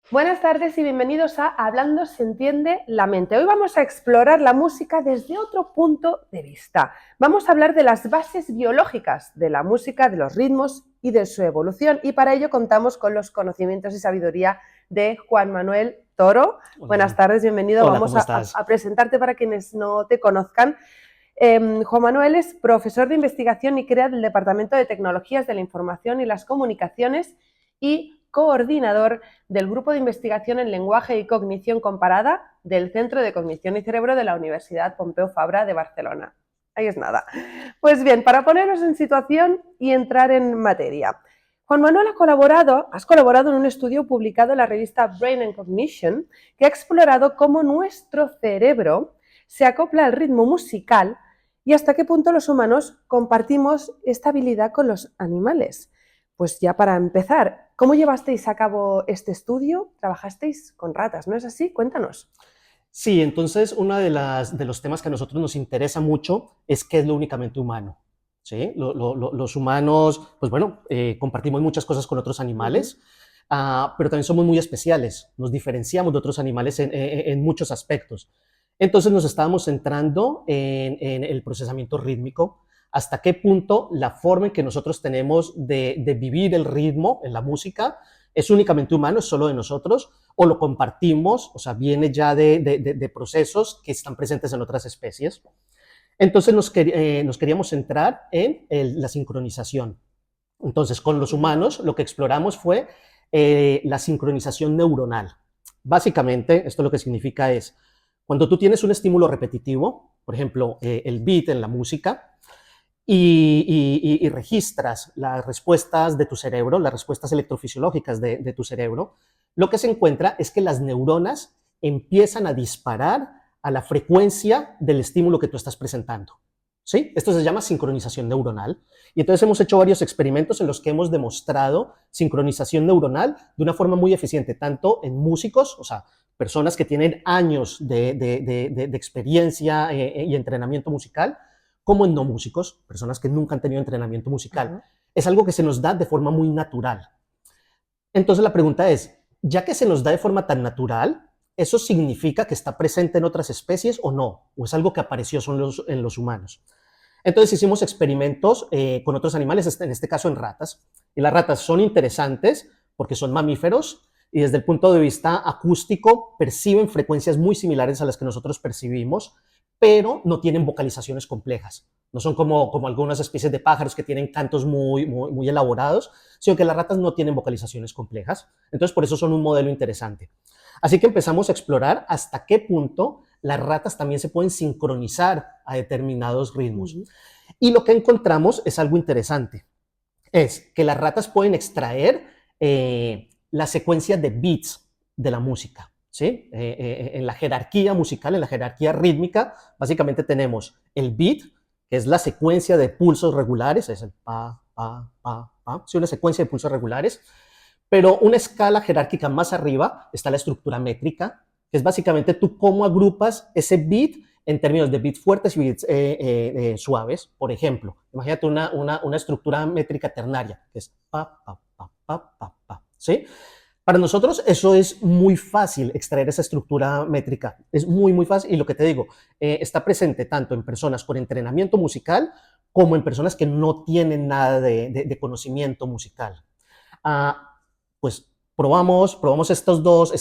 Buenas tardes y bienvenidos a Hablando se entiende la mente. Hoy vamos a explorar la música desde otro punto de vista. Vamos a hablar de las bases biológicas de la música, de los ritmos y de su evolución. Y para ello contamos con los conocimientos y sabiduría de Juan Manuel Toro. Hola, Buenas tardes, bienvenido. hola, Vamos ¿cómo a estás? presentarte para quienes no te conozcan. Juan Manuel es profesor de investigación y crea del Departamento de Tecnologías de la Información y las Comunicaciones y coordinador del Grupo de Investigación en Lenguaje y Cognición Comparada del Centro de Cognición y Cerebro de la Universidad Pompeu Fabra de Barcelona. Ahí es nada. Pues bien, para ponernos en situación y entrar en materia. Juan Manuel has colaborado en un estudio publicado en la revista Brain and Cognition que ha explorado cómo nuestro cerebro se acopla al ritmo musical y hasta qué punto los humanos compartimos esta habilidad con los animales. Pues ya para empezar, ¿cómo llevasteis a cabo este estudio? Trabajasteis con ratas, ¿no es así? Cuéntanos. Sí, entonces uno de los temas que a nosotros nos interesa mucho es qué es lo únicamente humano. ¿Sí? Los humanos, pues bueno, compartimos muchas cosas con otros Uh -huh. animales, pero también somos muy especiales, nos diferenciamos de otros animales en muchos aspectos. Entonces nos estábamos centrando en el procesamiento rítmico, hasta qué punto la forma en que nosotros tenemos de vivir el ritmo en la música es únicamente humano, es solo de nosotros, o lo compartimos, o sea, viene ya de procesos que están presentes en otras especies. Entonces nos queríamos centrar en la sincronización. Entonces, con los Uh -huh. humanos lo que exploramos fue la sincronización neuronal. Básicamente, esto lo que significa es, cuando tú tienes un estímulo repetitivo, por ejemplo, el beat en la música, y registras las respuestas de tu cerebro, las respuestas electrofisiológicas de tu cerebro, lo que se encuentra es que las neuronas empiezan a disparar a la frecuencia del estímulo que tú estás presentando. ¿Sí? Esto se llama sincronización neuronal. Y entonces hemos hecho varios experimentos en los que hemos demostrado sincronización neuronal de una forma muy eficiente, tanto en músicos, o sea, personas que tienen años de experiencia y entrenamiento musical, como en no músicos, personas que nunca han tenido entrenamiento Uh musical. -huh. Es algo que se nos da de forma muy natural. Entonces la pregunta es, ya que se nos da de forma tan natural, ¿eso significa que está presente en otras especies o no? ¿O es algo que apareció solo en los humanos? Entonces hicimos experimentos con otros animales, en este caso en ratas. Y las ratas son interesantes porque son mamíferos y desde el punto de vista acústico perciben frecuencias muy similares a las que nosotros percibimos, pero no tienen vocalizaciones complejas. No son como algunas especies de pájaros que tienen cantos muy elaborados, sino que las ratas no tienen vocalizaciones complejas. Entonces, por eso son un modelo interesante. Así que empezamos a explorar hasta qué punto las ratas también se pueden sincronizar a determinados Uh ritmos. -huh. Y lo que encontramos es algo interesante. Es que las ratas pueden extraer la secuencia de beats de la música. ¿Sí? En la jerarquía musical, en la jerarquía rítmica, básicamente tenemos el beat, que es la secuencia de pulsos regulares, es el pa, pa, pa, pa, sí, una secuencia de pulsos regulares, pero una escala jerárquica más arriba está la estructura métrica, que es básicamente tú cómo agrupas ese beat en términos de beats fuertes y beats suaves. Por ejemplo, imagínate una estructura métrica ternaria, que es pa, pa, pa, pa, pa, pa, ¿sí? Para nosotros eso es muy fácil extraer esa estructura métrica, es muy fácil y lo que te digo, está presente tanto en personas con entrenamiento musical como en personas que no tienen nada de conocimiento musical. Ah, pues probamos estas dos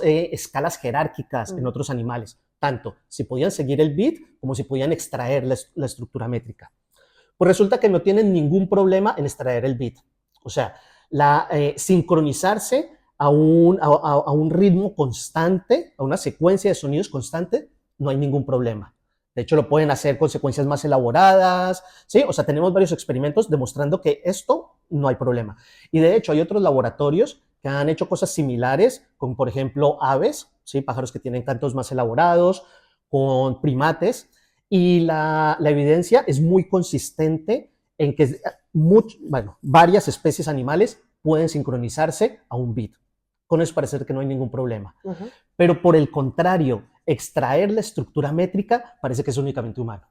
escalas jerárquicas Uh en -huh. otros animales, tanto si podían seguir el beat como si podían extraer la estructura métrica. Pues resulta que no tienen ningún problema en extraer el beat. O sea, sincronizarse a un ritmo constante, a una secuencia de sonidos constante, no hay ningún problema. De hecho, lo pueden hacer con secuencias más elaboradas, ¿sí? O sea, tenemos varios experimentos demostrando que esto no hay problema. Y de hecho, hay otros laboratorios que han hecho cosas similares, con, por ejemplo, aves, ¿sí? Pájaros que tienen cantos más elaborados, con primates, y la evidencia es muy consistente en que varias especies animales pueden sincronizarse a un beat. Con eso parece que no hay ningún problema. Uh -huh. Pero por el contrario, extraer la estructura métrica parece que es únicamente humano.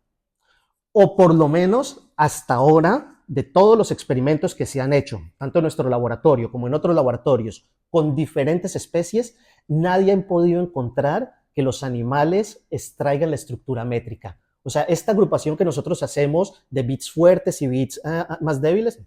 O por lo menos hasta ahora, de todos los experimentos que se han hecho, tanto en nuestro laboratorio como en otros laboratorios, con diferentes especies, nadie ha podido encontrar que los animales extraigan la estructura métrica. O sea, esta agrupación que nosotros hacemos de beats fuertes y beats más débiles,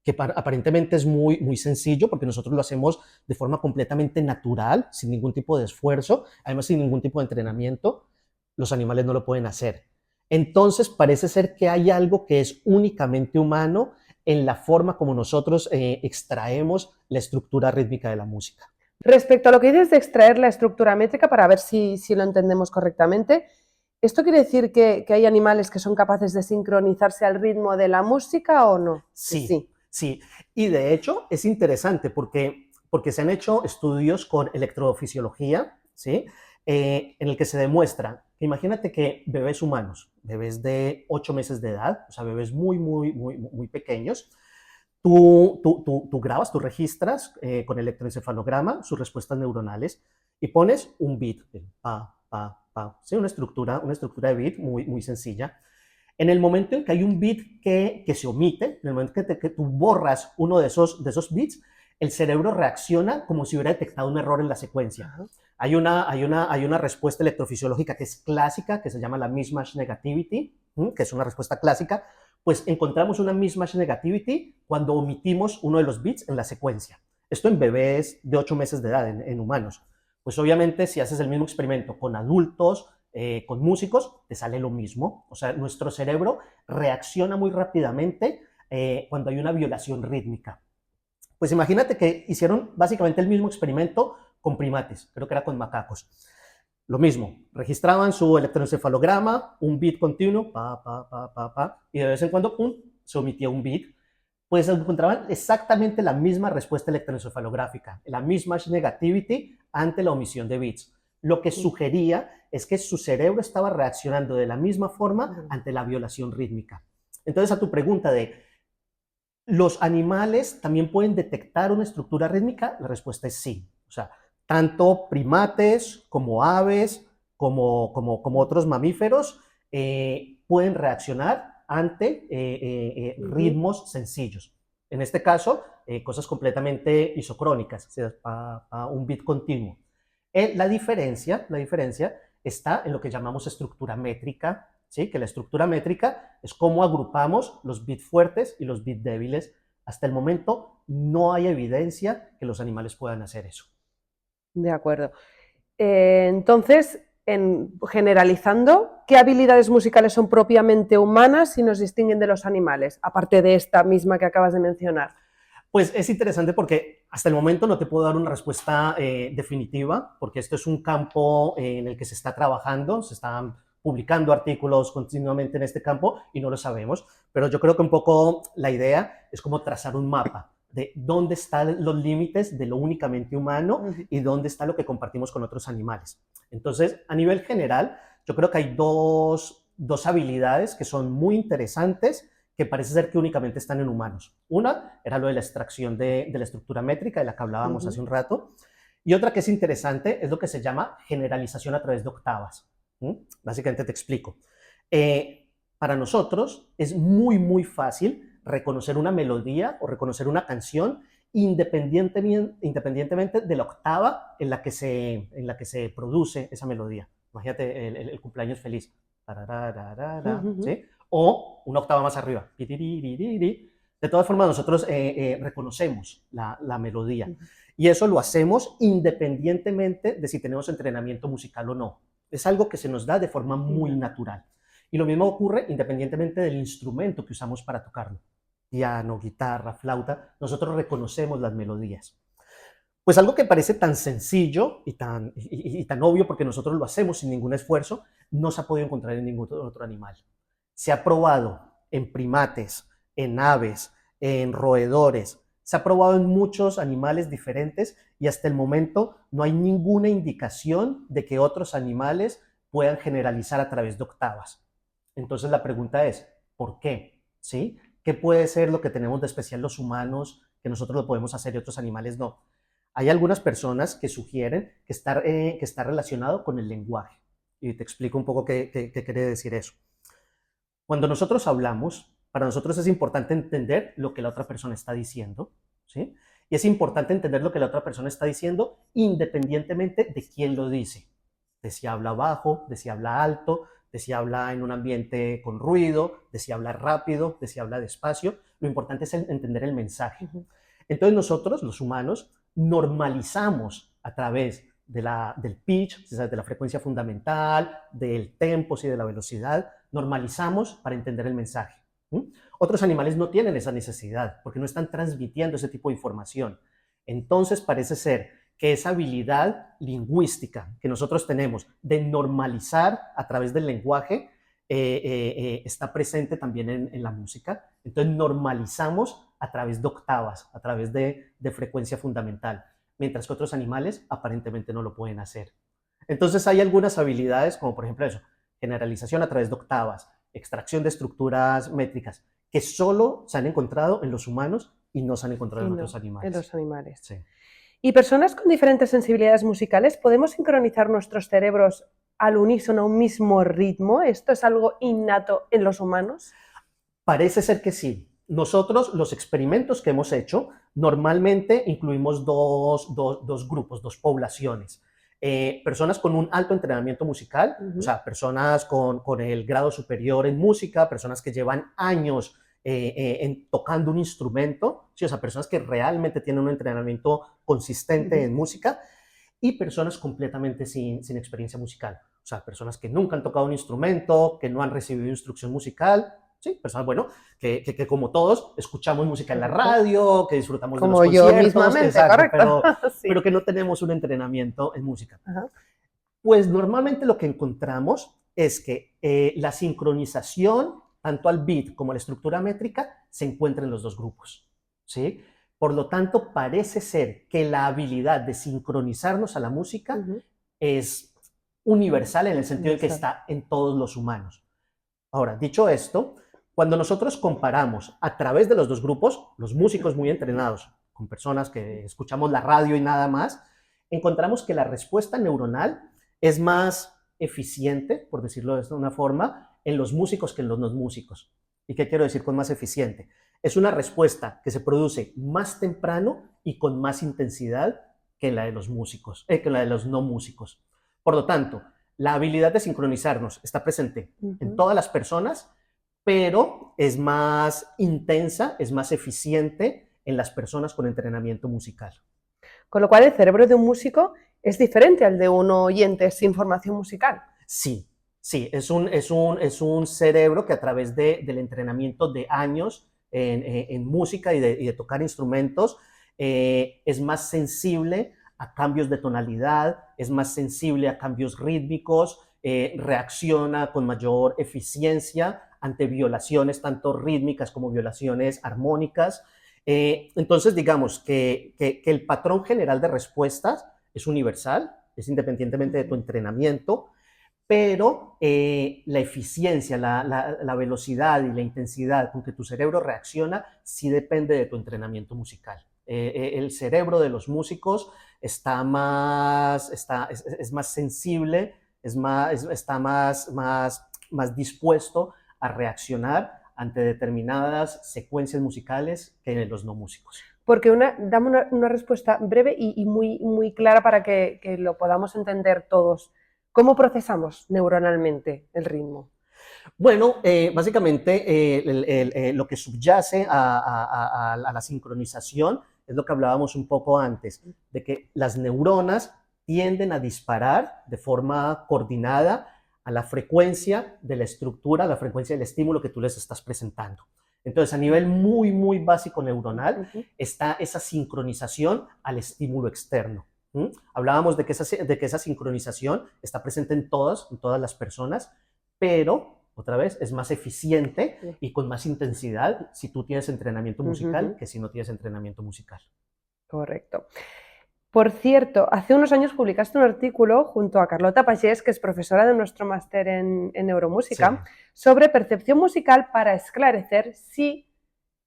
que aparentemente es muy sencillo porque nosotros lo hacemos de forma completamente natural, sin ningún tipo de esfuerzo, además sin ningún tipo de entrenamiento, los animales no lo pueden hacer. Entonces parece ser que hay algo que es únicamente humano en la forma como nosotros extraemos la estructura rítmica de la música. Respecto a lo que dices de extraer la estructura métrica, para ver si lo entendemos correctamente, ¿esto quiere decir que hay animales que son capaces de sincronizarse al ritmo de la música o no? Sí, sí. Y de hecho es interesante porque se han hecho estudios con electrofisiología, ¿sí? En el que se demuestra que imagínate que bebés humanos, bebés de 8 meses de edad, o sea, bebés muy pequeños, tú grabas, tú registras con electroencefalograma sus respuestas neuronales y pones un beat, ¿sí? Una estructura de beat muy sencilla. En el momento en que hay un beat que se omite, en el momento que tú borras uno de esos beats, el cerebro reacciona como si hubiera detectado un error en la secuencia. Hay una respuesta electrofisiológica que es clásica, que se llama la mismatch negativity, que es una respuesta clásica. Pues encontramos una mismatch negativity cuando omitimos uno de los bits en la secuencia. Esto en bebés de 8 meses de edad, en humanos. Pues obviamente si haces el mismo experimento con adultos, con músicos, te sale lo mismo. O sea, nuestro cerebro reacciona muy rápidamente cuando hay una violación rítmica. Pues imagínate que hicieron básicamente el mismo experimento con primates, creo que era con macacos. Lo mismo, registraban su electroencefalograma, un beat continuo, y de vez en cuando, pum, se omitía un beat. Pues encontraban exactamente la misma respuesta electroencefalográfica, la misma negativity ante la omisión de beats. Lo que sugería es que su cerebro estaba reaccionando de la misma forma ante la violación rítmica. Entonces, a tu pregunta de, ¿los animales también pueden detectar una estructura rítmica? La respuesta es sí. O sea, tanto primates como aves, como otros mamíferos, pueden reaccionar ante ritmos sencillos. En este caso, cosas completamente isocrónicas, o sea, un beat continuo. La diferencia está en lo que llamamos estructura métrica, ¿sí? Que la estructura métrica es cómo agrupamos los bits fuertes y los bits débiles. Hasta el momento no hay evidencia que los animales puedan hacer eso. De acuerdo. Entonces, generalizando, ¿qué habilidades musicales son propiamente humanas y nos distinguen de los animales, aparte de esta misma que acabas de mencionar? Pues es interesante porque hasta el momento no te puedo dar una respuesta definitiva, porque esto es un campo en el que se está trabajando, se están publicando artículos continuamente en este campo y no lo sabemos, pero yo creo que un poco la idea es como trazar un mapa de dónde están los límites de lo únicamente humano y dónde está lo que compartimos con otros animales. Entonces, a nivel general, yo creo que hay dos habilidades que son muy interesantes que parece ser que únicamente están en humanos. Una era lo de la extracción de la estructura métrica, de la que hablábamos hace un rato, y otra que es interesante es lo que se llama generalización a través de octavas. Básicamente te explico. Para nosotros es muy fácil reconocer una melodía o reconocer una canción independientemente de la octava en la que se produce esa melodía. Imagínate el cumpleaños feliz. ¿Sí? O una octava más arriba. De todas formas, nosotros reconocemos la melodía. Y eso lo hacemos independientemente de si tenemos entrenamiento musical o no. Es algo que se nos da de forma muy natural. Y lo mismo ocurre independientemente del instrumento que usamos para tocarlo. Piano, guitarra, flauta, nosotros reconocemos las melodías. Pues algo que parece tan sencillo y tan obvio, porque nosotros lo hacemos sin ningún esfuerzo, no se ha podido encontrar en ningún otro animal. Se ha probado en primates, en aves, en roedores, se ha probado en muchos animales diferentes y hasta el momento no hay ninguna indicación de que otros animales puedan generalizar a través de octavas. Entonces la pregunta es, ¿por qué? ¿Sí? ¿Qué puede ser lo que tenemos de especial los humanos, que nosotros lo podemos hacer y otros animales no? Hay algunas personas que sugieren que está relacionado con el lenguaje. Y te explico un poco qué quiere decir eso. Cuando nosotros hablamos, para nosotros es importante entender lo que la otra persona está diciendo, ¿sí? Y es importante entender lo que la otra persona está diciendo independientemente de quién lo dice. De si habla bajo, de si habla alto, de si habla en un ambiente con ruido, de si habla rápido, de si habla despacio. Lo importante es entender el mensaje. Entonces nosotros, los humanos, normalizamos a través del pitch, de la frecuencia fundamental, del tempo y de la velocidad, normalizamos para entender el mensaje. Otros animales no tienen esa necesidad porque no están transmitiendo ese tipo de información. Entonces parece ser que esa habilidad lingüística que nosotros tenemos de normalizar a través del lenguaje está presente también en la música. Entonces normalizamos a través de octavas, a través de frecuencia fundamental, mientras que otros animales aparentemente no lo pueden hacer. Entonces hay algunas habilidades, como por ejemplo eso, generalización a través de octavas, extracción de estructuras métricas, que solo se han encontrado en los humanos y no se han encontrado en otros animales. En los animales. Sí. ¿Y personas con diferentes sensibilidades musicales podemos sincronizar nuestros cerebros al unísono a un mismo ritmo? ¿Esto es algo innato en los humanos? Parece ser que sí. Nosotros, los experimentos que hemos hecho, normalmente incluimos dos grupos, dos poblaciones. Personas con un alto entrenamiento musical, o sea, personas con el grado superior en música, personas que llevan años tocando un instrumento, ¿sí? O sea, personas que realmente tienen un entrenamiento consistente en música, y personas completamente sin experiencia musical. O sea, personas que nunca han tocado un instrumento, que no han recibido instrucción musical, ¿sí? Personas, bueno, que como todos escuchamos música en la radio, que disfrutamos como de los yo conciertos, mismamente, exacto, correcto. Sí. pero que no tenemos un entrenamiento en música. Ajá. Pues normalmente lo que encontramos es que la sincronización, tanto al beat como a la estructura métrica, se encuentra en los dos grupos, ¿sí? Por lo tanto, parece ser que la habilidad de sincronizarnos a la música es universal en el sentido de que está en todos los humanos. Ahora, dicho esto, cuando nosotros comparamos a través de los dos grupos, los músicos muy entrenados con personas que escuchamos la radio y nada más, encontramos que la respuesta neuronal es más eficiente, por decirlo de una forma, en los músicos que en los no músicos. ¿Y qué quiero decir con más eficiente? Es una respuesta que se produce más temprano y con más intensidad que la de los músicos, que la de los no músicos. Por lo tanto, la habilidad de sincronizarnos está presente en todas las personas, pero es más intensa, es más eficiente en las personas con entrenamiento musical. Con lo cual, el cerebro de un músico es diferente al de un oyente sin formación musical. Sí, sí, es un cerebro que a través del entrenamiento de años en música y de tocar instrumentos es más sensible a cambios de tonalidad, es más sensible a cambios rítmicos, reacciona con mayor eficiencia ante violaciones tanto rítmicas como violaciones armónicas. Entonces, digamos que el patrón general de respuestas es universal, es independientemente de tu entrenamiento, pero la eficiencia, la velocidad y la intensidad con que tu cerebro reacciona sí depende de tu entrenamiento musical. El cerebro de los músicos es más sensible, está más dispuesto a reaccionar ante determinadas secuencias musicales que los no músicos. Porque dame una respuesta breve y muy clara para que lo podamos entender todos. ¿Cómo procesamos neuronalmente el ritmo? Bueno, básicamente lo que subyace a la sincronización es lo que hablábamos un poco antes, de que las neuronas tienden a disparar de forma coordinada a la frecuencia de la estructura, a la frecuencia del estímulo que tú les estás presentando. Entonces, a nivel muy básico neuronal, está esa sincronización al estímulo externo. Hablábamos de que esa sincronización está presente en todas las personas, pero otra vez es más eficiente y con más intensidad si tú tienes entrenamiento musical que si no tienes entrenamiento musical. Correcto. Por cierto, hace unos años publicaste un artículo junto a Carlota Pagés, que es profesora de nuestro máster en neuromúsica, sobre percepción musical para esclarecer si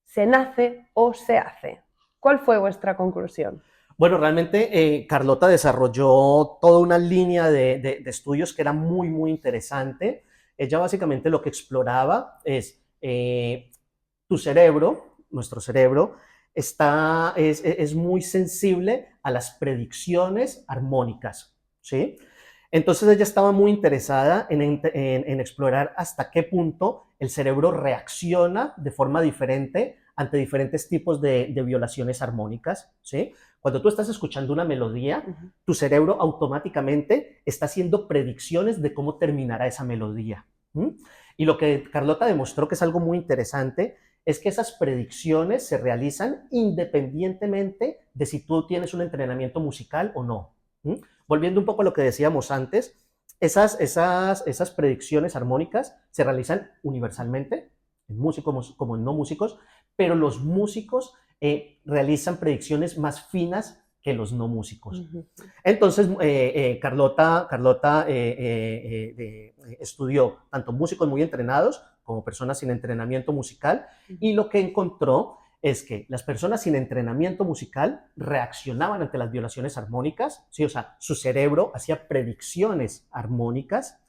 se nace o se hace. ¿Cuál fue vuestra conclusión? Bueno, realmente Carlota desarrolló toda una línea de estudios que era muy interesante. Ella básicamente lo que exploraba es tu cerebro, nuestro cerebro, es muy sensible a las predicciones armónicas, ¿sí? Entonces ella estaba muy interesada en explorar hasta qué punto el cerebro reacciona de forma diferente ante diferentes tipos de violaciones armónicas, ¿sí? Cuando tú estás escuchando una melodía, tu cerebro automáticamente está haciendo predicciones de cómo terminará esa melodía. ¿Mm? Y lo que Carlota demostró, que es algo muy interesante, es que esas predicciones se realizan independientemente de si tú tienes un entrenamiento musical o no. ¿Mm? Volviendo un poco a lo que decíamos antes, esas predicciones armónicas se realizan universalmente, en músicos como en no músicos, pero los músicos realizan predicciones más finas que los no músicos. Entonces, Carlota estudió tanto músicos muy entrenados como personas sin entrenamiento musical, y lo que encontró es que las personas sin entrenamiento musical reaccionaban ante las violaciones armónicas, ¿sí? O sea, su cerebro hacía predicciones armónicas,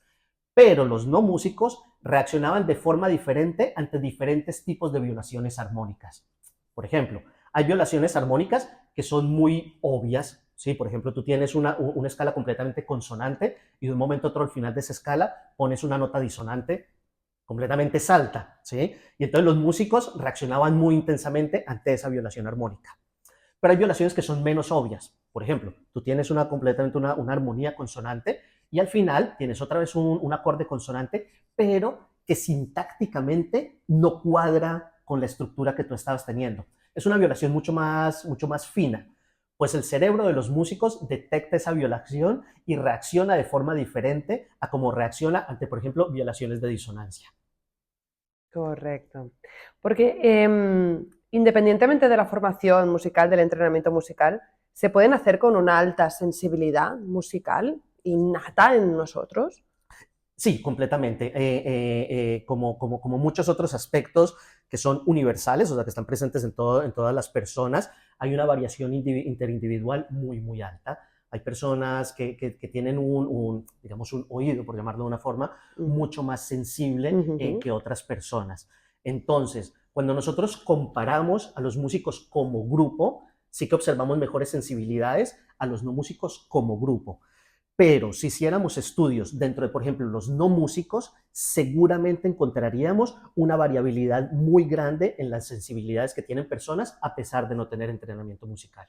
pero los no músicos reaccionaban de forma diferente ante diferentes tipos de violaciones armónicas. Por ejemplo, hay violaciones armónicas que son muy obvias, ¿sí? Por ejemplo, tú tienes una escala completamente consonante y de un momento a otro al final de esa escala pones una nota disonante completamente salta, ¿sí? Y entonces los músicos reaccionaban muy intensamente ante esa violación armónica. Pero hay violaciones que son menos obvias. Por ejemplo, tú tienes completamente una armonía consonante y al final tienes otra vez un acorde consonante, pero que sintácticamente no cuadra con la estructura que tú estabas teniendo. Es una violación mucho más fina, pues el cerebro de los músicos detecta esa violación y reacciona de forma diferente a cómo reacciona ante, por ejemplo, violaciones de disonancia. Correcto. Porque independientemente de la formación musical, del entrenamiento musical, ¿se pueden hacer con una alta sensibilidad musical innata en nosotros? Sí, completamente. Como muchos otros aspectos que son universales, o sea, que están presentes en todas las personas, hay una variación interindividual muy alta. Hay personas que tienen digamos, un oído, por llamarlo de una forma, mucho más sensible que otras personas. Entonces, cuando nosotros comparamos a los músicos como grupo, sí que observamos mejores sensibilidades a los no músicos como grupo. Pero si hiciéramos estudios dentro de, por ejemplo, los no músicos, seguramente encontraríamos una variabilidad muy grande en las sensibilidades que tienen personas a pesar de no tener entrenamiento musical.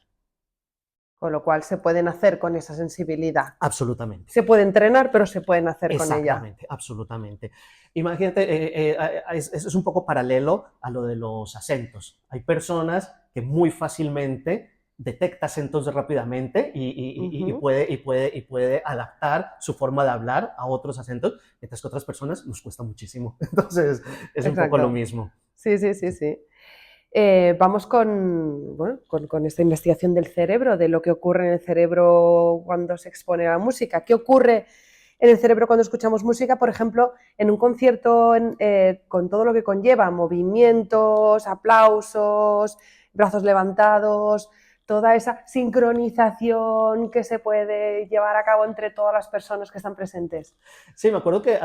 Con lo cual se pueden hacer con esa sensibilidad. Absolutamente. Se puede entrenar, pero se pueden hacer con ella. Exactamente, absolutamente. Imagínate, eso es un poco paralelo a lo de los acentos. Hay personas que muy fácilmente detecta acentos rápidamente y puede adaptar su forma de hablar a otros acentos, mientras que a otras personas nos cuesta muchísimo. Entonces, es un poco lo mismo. Sí. Vamos con esta investigación del cerebro, de lo que ocurre en el cerebro cuando se expone a la música. ¿Qué ocurre en el cerebro cuando escuchamos música? Por ejemplo, en un concierto con todo lo que conlleva, movimientos, aplausos, brazos levantados, toda esa sincronización que se puede llevar a cabo entre todas las personas que están presentes. Sí, me acuerdo que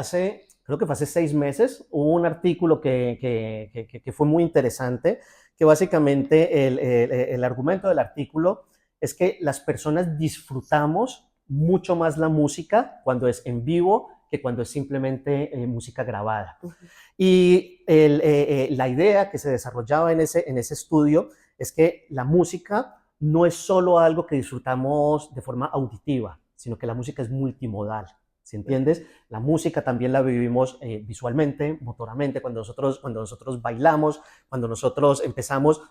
creo que fue hace 6 meses, hubo un artículo que fue muy interesante, que básicamente el argumento del artículo es que las personas disfrutamos mucho más la música cuando es en vivo que cuando es simplemente música grabada. Y la idea que se desarrollaba en ese estudio es que la música no es solo algo que disfrutamos de forma auditiva, sino que la música es multimodal. ¿Sí entiendes? La música también la vivimos visualmente, motoramente, cuando nosotros bailamos, cuando nosotros empezamos,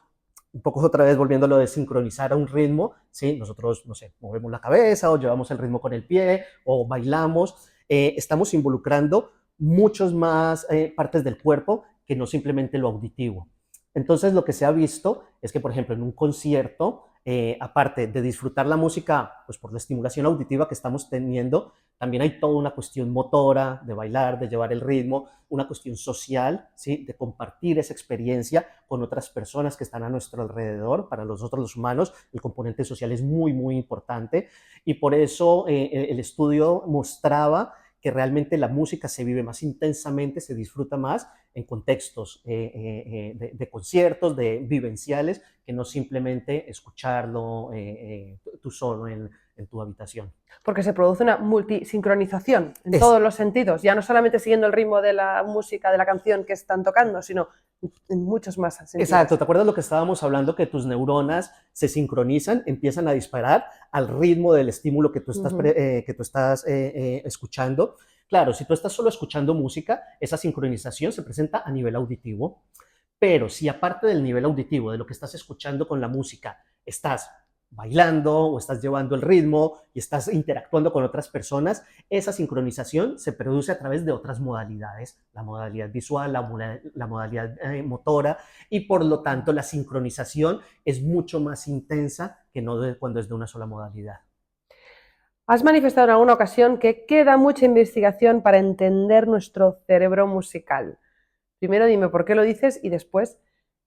un poco otra vez volviendo a lo de sincronizar a un ritmo, ¿sí? Nosotros, no sé, movemos la cabeza o llevamos el ritmo con el pie o bailamos, estamos involucrando muchas más partes del cuerpo que no simplemente lo auditivo. Entonces, lo que se ha visto es que, por ejemplo, en un concierto, aparte de disfrutar la música, pues por la estimulación auditiva que estamos teniendo, también hay toda una cuestión motora, de bailar, de llevar el ritmo, una cuestión social, ¿sí? De compartir esa experiencia con otras personas que están a nuestro alrededor. Para nosotros los humanos, el componente social es muy importante, y por eso el estudio mostraba que realmente la música se vive más intensamente, se disfruta más en contextos de conciertos, de vivenciales, que no simplemente escucharlo tú solo en tu habitación. Porque se produce una multisincronización en todos los sentidos, ya no solamente siguiendo el ritmo de la música, de la canción que están tocando, sino en muchos más sentidos. Exacto, ¿te acuerdas lo que estábamos hablando? Que tus neuronas se sincronizan, empiezan a disparar al ritmo del estímulo que tú estás, escuchando. Claro, si tú estás solo escuchando música, esa sincronización se presenta a nivel auditivo, pero si aparte del nivel auditivo, de lo que estás escuchando con la música, estás bailando o estás llevando el ritmo y estás interactuando con otras personas, esa sincronización se produce a través de otras modalidades, la modalidad visual, la modalidad motora, y por lo tanto la sincronización es mucho más intensa que no cuando es de una sola modalidad. Has manifestado en alguna ocasión que queda mucha investigación para entender nuestro cerebro musical. Primero dime por qué lo dices y después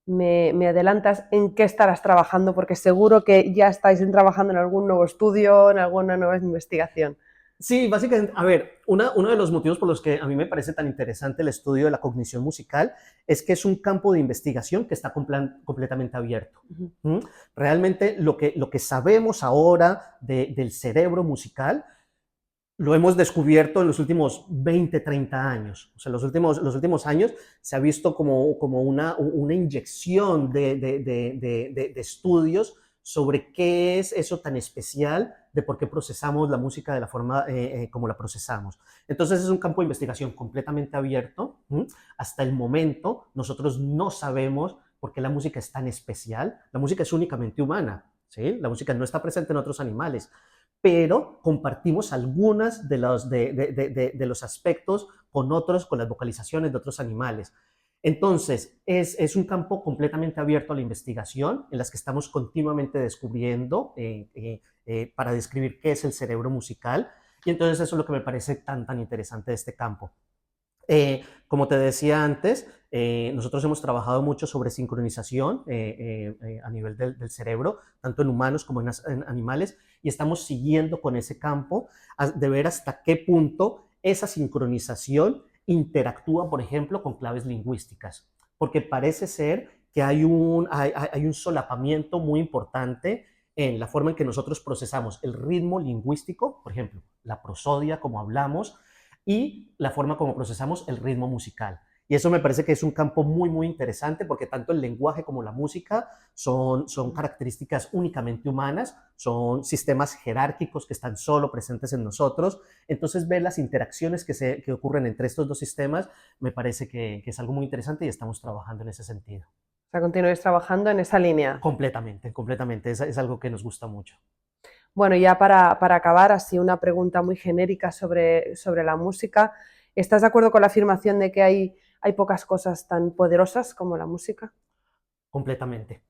me adelantas en qué estarás trabajando, porque seguro que ya estáis trabajando en algún nuevo estudio, en alguna nueva investigación. Sí, básicamente, a ver, uno de los motivos por los que a mí me parece tan interesante el estudio de la cognición musical es que es un campo de investigación que está completamente abierto. Uh-huh. Realmente lo que sabemos ahora del cerebro musical lo hemos descubierto en los últimos 20, 30 años. O sea, los últimos años se ha visto como una inyección de estudios sobre qué es eso tan especial de por qué procesamos la música de la forma como la procesamos. Entonces es un campo de investigación completamente abierto. Hasta el momento nosotros no sabemos por qué la música es tan especial. La música es únicamente humana, ¿sí? La música no está presente en otros animales, pero compartimos algunas de los aspectos con las vocalizaciones de otros animales. Entonces, es un campo completamente abierto a la investigación, en las que estamos continuamente descubriendo para describir qué es el cerebro musical, y entonces eso es lo que me parece tan interesante de este campo. Como te decía antes, nosotros hemos trabajado mucho sobre sincronización a nivel del cerebro, tanto en humanos como en animales, y estamos siguiendo con ese campo de ver hasta qué punto esa sincronización interactúa, por ejemplo, con claves lingüísticas, porque parece ser que hay un solapamiento muy importante en la forma en que nosotros procesamos el ritmo lingüístico, por ejemplo, la prosodia, como hablamos, y la forma como procesamos el ritmo musical. Y eso me parece que es un campo muy interesante, porque tanto el lenguaje como la música son características únicamente humanas, son sistemas jerárquicos que están solo presentes en nosotros. Entonces, ver las interacciones que ocurren entre estos dos sistemas me parece que es algo muy interesante y estamos trabajando en ese sentido. O sea, continúes trabajando en esa línea. Completamente. Es algo que nos gusta mucho. Bueno, ya para acabar, así una pregunta muy genérica sobre la música. ¿Estás de acuerdo con la afirmación de que hay pocas cosas tan poderosas como la música? Completamente.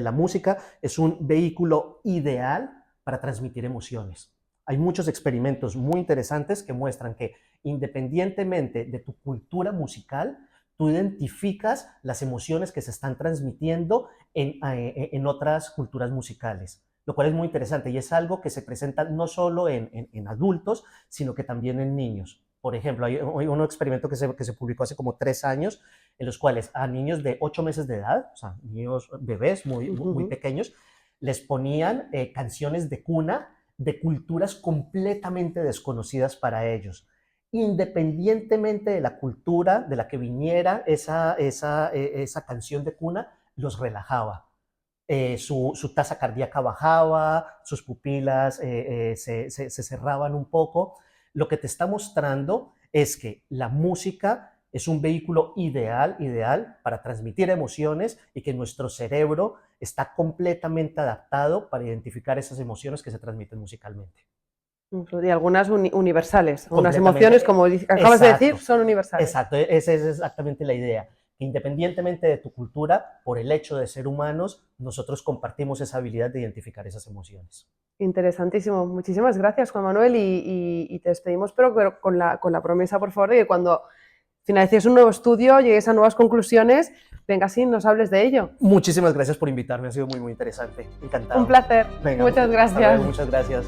La música es un vehículo ideal para transmitir emociones. Hay muchos experimentos muy interesantes que muestran que, independientemente de tu cultura musical, tú identificas las emociones que se están transmitiendo en otras culturas musicales, lo cual es muy interesante y es algo que se presenta no solo en adultos, sino que también en niños. Por ejemplo, hay un experimento que se publicó hace como 3 años, en los cuales a niños de 8 meses de edad, o sea, niños bebés muy pequeños, les ponían canciones de cuna de culturas completamente desconocidas para ellos. Independientemente de la cultura de la que viniera esa canción de cuna, los relajaba. Su tasa cardíaca bajaba, sus pupilas se cerraban un poco. Lo que te está mostrando es que la música es un vehículo ideal para transmitir emociones, y que nuestro cerebro está completamente adaptado para identificar esas emociones que se transmiten musicalmente. Y algunas universales, unas emociones, como acabas de decir, son universales. Exacto, esa es exactamente la idea. Que independientemente de tu cultura, por el hecho de ser humanos, nosotros compartimos esa habilidad de identificar esas emociones. Interesantísimo. Muchísimas gracias, Juan Manuel, y te despedimos, pero con la promesa, por favor, de que cuando finalices un nuevo estudio, llegues a nuevas conclusiones, vengas y nos hables de ello. Muchísimas gracias por invitarme, ha sido muy interesante. Encantado. Un placer. Venga, muchas gracias. Muchas gracias.